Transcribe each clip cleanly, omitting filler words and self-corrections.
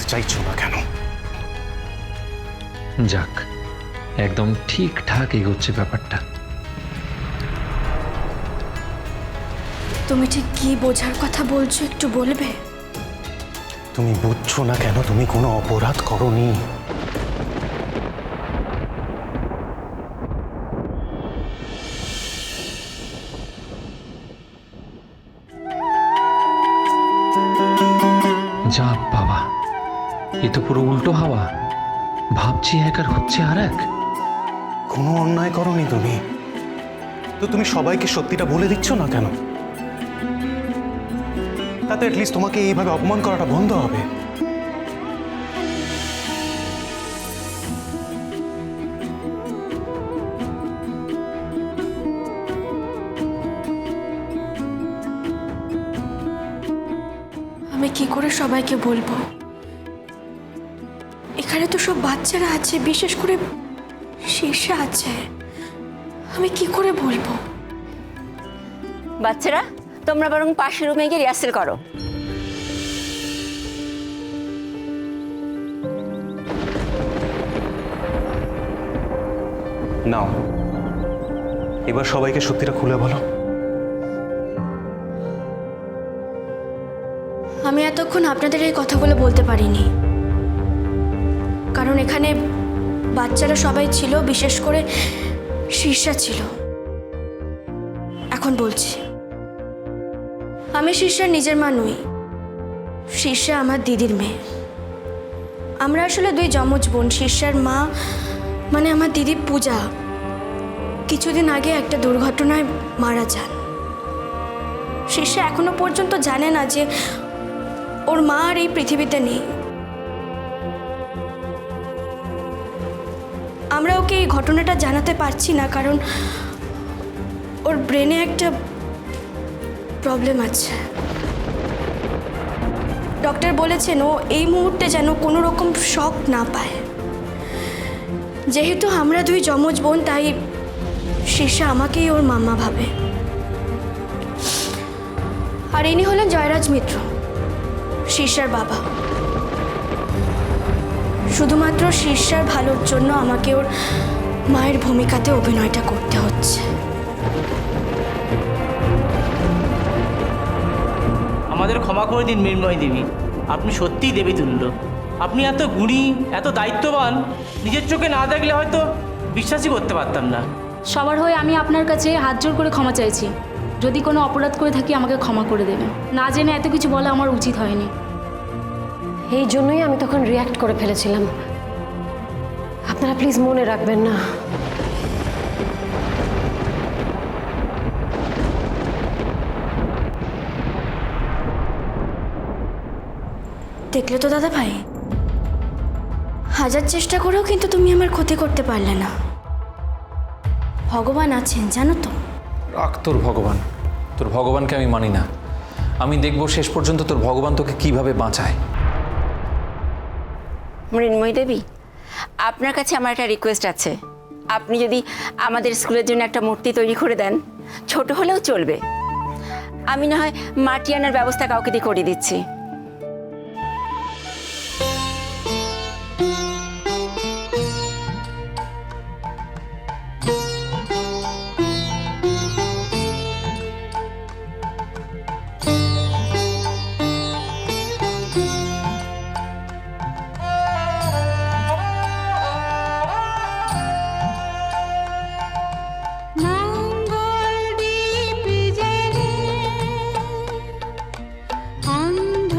চাইছো না কেন? যাক, একদম ঠিকঠাক এগোচ্ছে ব্যাপারটা। তুমি ঠিক কি বোঝার কথা বলছো একটু বলবে? তুমি বুঝছো না কেন? তুমি কোনো অপরাধ করনি। যা বাবা, এ তো পুরো উল্টো হাওয়া। ভাবছি এক আর হচ্ছে আর এক। কোনো অন্যায় করনি তুমি, তো তুমি সবাইকে সত্যিটা বলে দিচ্ছ না কেন? তাতে অ্যাটলিস্ট তোমাকে এইভাবে অপমান করাটা বন্ধ হবে। আমি কি করে সবাইকে বলবো? এখানে তো সব বাচ্চারা আছে, বিশেষ করে শীর্ষা আছে। আমি কি করে বলবো? বাচ্চারা, তোমরা বরং পাশের রুমে গিয়ে রিহার্সেল করো। নাও, এবার সবাইকে সত্যিটা খুলে বলো। আমি এতক্ষণ আপনাদের এই কথাগুলো বলতে পারিনি, কারণ এখানে বাচ্চারা সবাই ছিল, বিশেষ করে শীর্ষা ছিল। এখন বলছি, আমি শীর্ষার নিজের মা নই। শীর্ষা আমার দিদির মেয়ে। আমরা আসলে দুই যমজ বোন। শীর্ষার মা মানে আমার দিদি পূজা কিছুদিন আগে একটা দুর্ঘটনায় মারা যান। শীর্ষা এখনো পর্যন্ত জানে না যে ওর মা আর এই পৃথিবীতে নেই। আমরা ওকে এই ঘটনাটা জানাতে পারছি না, কারণ ওর ব্রেনে একটা প্রবলেম আছে। ডক্টর বলেছেন ও এই মুহূর্তে যেন কোনো রকম শক না পায়। যেহেতু আমরা দুই যমজ বোন, তাই শীর্ষা আমাকেই ওর মাম্মা ভাবে। আর ইনি হলেন জয়রাজ মিত্র, শীর্ষার বাবা। শুধুমাত্র শীর্ষার ভালোর জন্য আমাকে ওর মায়ের ভূমিকাতে অভিনয়টা করতে হচ্ছে। আমাদের ক্ষমা করে দিন মৃন্ময় দেবী, আপনি সত্যিই দেবী তুল্য। আপনি এত গুণী, এত দায়িত্ববান, নিজের চোখে না দেখলে হয়তো বিশ্বাসই করতে পারতাম না। সবার হয়ে আমি আপনার কাছে হাত জোড় করে ক্ষমা চাইছি। যদি কোনো অপরাধ করে থাকি আমাকে ক্ষমা করে দেবেন। না জেনে এত কিছু বলা আমার উচিত হয়নি। এই জন্যই আমি তখন রিয়্যাক্ট করে ফেলেছিলাম। আপনারা প্লিজ মনে রাখবেন না। দেখলে তো দাদা ভাই, হাজার চেষ্টা করেও কিন্তু তুমি আমার ক্ষতি করতে পারলে না। ভগবান আছেন জানো তো। রাখ তোর ভগবান। তোর ভগবানকে আমি মানি না। আমি দেখব শেষ পর্যন্ত তোর ভগবান তোকে কিভাবে বাঁচায়। মৃন্ময় দেবী, আপনার কাছে আমার একটা রিকোয়েস্ট আছে। আপনি যদি আমাদের স্কুলের জন্য একটা মূর্তি তৈরি করে দেন, ছোট হলেও চলবে। আমি না হয় মাটি আনার ব্যবস্থা কাউকে দিয়ে করে দিচ্ছি। অন্ধ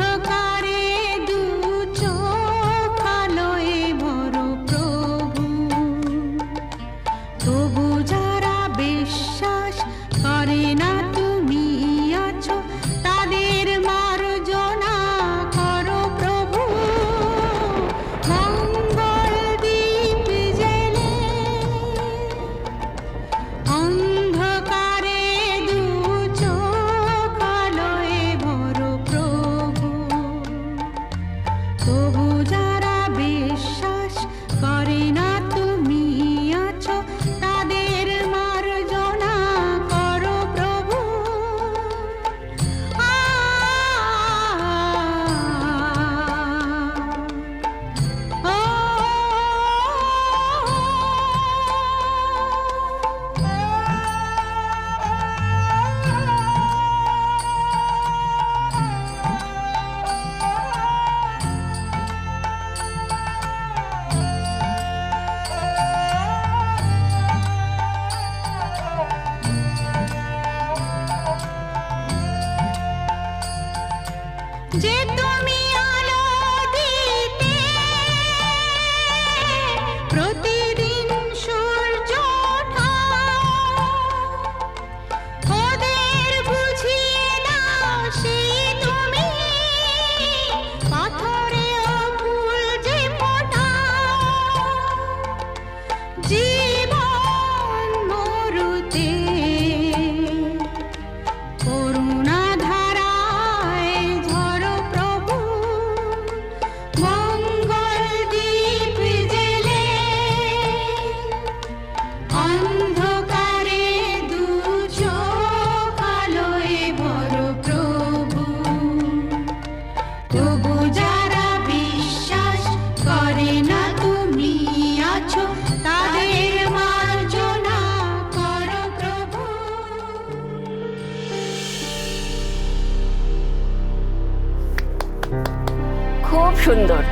খুব সুন্দর।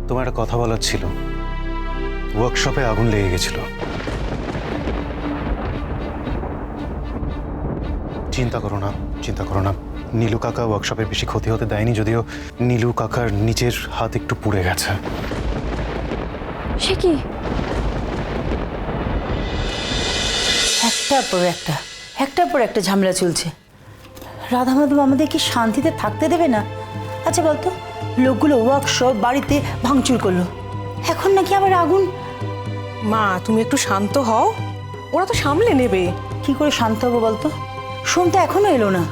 তোমার একটা কথা বলার ছিল। ওয়ার্কশপে আগুন লেগে গেছিল। চিন্তা করো না, চিন্তা করো না। নীলু কাকা ওয়ার্কশপের বেশি ক্ষতি হতে দেয়নি, যদিও নীলু কাকার নিজের হাত একটু পুড়ে গেছে। সে কি? একটার পর একটা ঝামেলা চলছে। রাধা মাধব আমাদের কি শান্তিতে থাকতে দেবে না? আচ্ছা বলতো, লোকগুলো ওয়ার্কশপ বাড়িতে ভাঙচুর করলো, এখন নাকি আবার আগুন। মা তুমি একটু শান্ত হও, ওরা তো সামলে নেবে। কি করে শান্ত হবো বলতো? সোম তো এখনো এলো না।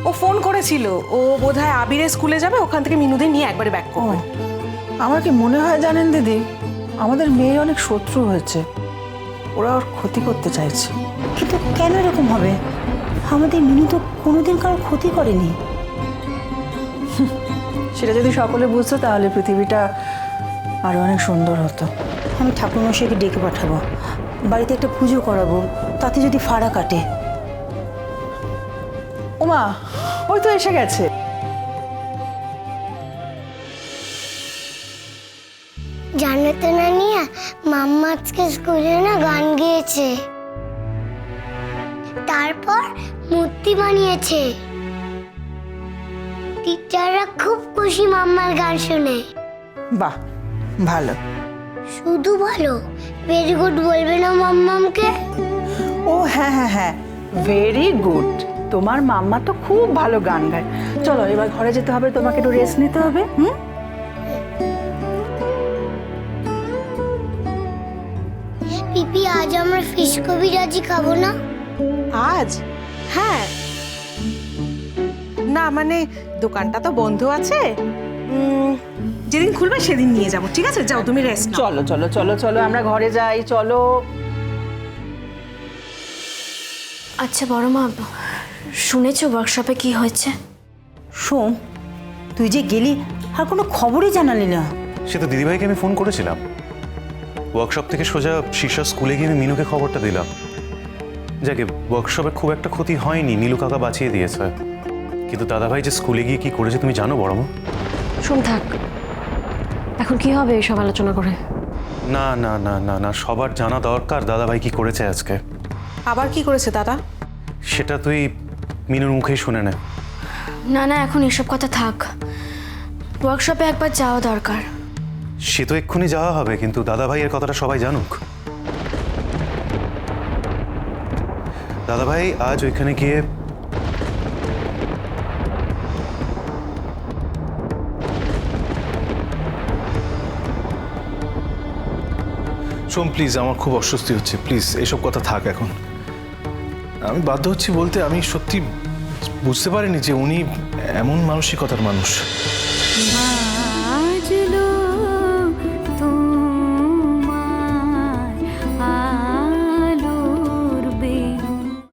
ও ফোন করেছিল, ও বোধহয় আবিরের স্কুলে যাবে, ওখান থেকে মিনুদের নিয়ে একবারে ব্যাক করবে। আমার কি মনে হয় জানেন দিদি, আমাদের মেয়ের অনেক শত্রু হয়েছে, ওরা ওর ক্ষতি করতে চাইছে। কিন্তু কেন এরকম হবে? আমাদের মিনু তো কোনোদিন কারোর ক্ষতি করেনি। সেটা যদি সকলে বুঝতো তাহলে পৃথিবীটা আরো অনেক সুন্দর হতো। আমি ঠাকুরমশাইকে ডেকে পাঠাবো, বাড়িতে একটা পুজো করাবো, তাতে যদি ফাড়া কাটে। ওমা, ওই তো এসে গেছে। জানো তো নানিয়া, মাম্মা আজকে স্কুলে না গান গেয়েছে, তারপর মূর্তি বানিয়েছে। টিচাররা খুব খুশি মাম্মার গান শুনে। বাহ, ভালো। শুধু ভালো, ভেরি গুড বলবে না মাম্মামকে? ও হ্যাঁ হ্যাঁ হ্যাঁ, ভেরি গুড। তোমার মাম্মা তো খুব ভালো গান গায়। চলো এবার ঘরে যেতে হবে, তোমাকে একটু রেস্ট নিতে হবে। পিপি, আজ আমরা ফিশ কবিরাজি খাবো না? আজ? হ্যাঁ, না মানে দোকানটা তো বন্ধ আছে, যেদিন খুলবে সেদিন নিয়ে যাবো। ঠিক আছে, যাও তুমি রেস্ট নাও। চলো চলো চলো চলো, আমরা ঘরে যাই, চলো। আচ্ছা বড় মা, শুনেছো ওয়ার্কশপে কি হয়েছে? সোম, তুই যে গেলি আর কোনো খবরই জানালি না। সে তো দিদিভাইকে আমি ফোন করেছিলাম। ওয়ার্কশপ থেকে সোজা শীর্ষা স্কুলে গিয়ে আমি মিনুকে খবরটা দিলাম। যাকে ওয়ার্কশপে খুব একটা ক্ষতি হয়নি, নীলু কাকা বাঁচিয়ে দিয়েছে। কিন্তু দাদাভাই যে স্কুলে গিয়ে কি করেছে তুমি জানো বড় মা? শোন থাক, এখন কি হবে এসব আলোচনা করে? না না না না না, সবার জানা দরকার দাদাভাই কি করেছে আজকে। আবার কি করেছে দাদা? সেটা তুই মিনুর মুখেই শুনে নে। না না, এখন এসব কথা থাক। ওয়ার্কশপে একবার যাওয়া দরকার। সে তো এক্ষুনি যাওয়া হবে, কিন্তু দাদাভাই এর কথাটা সবাই জানুক। দাদাভাই আজ ওইখানে গিয়ে সোম প্লিজ, আমার খুব অস্বস্তি হচ্ছে, প্লিজ এসব কথা থাক এখন। আমি বাধ্য হচ্ছি বলতে, আমি সত্যি বুঝতে পারিনি যে উনি এমন মানসিকতার মানুষ।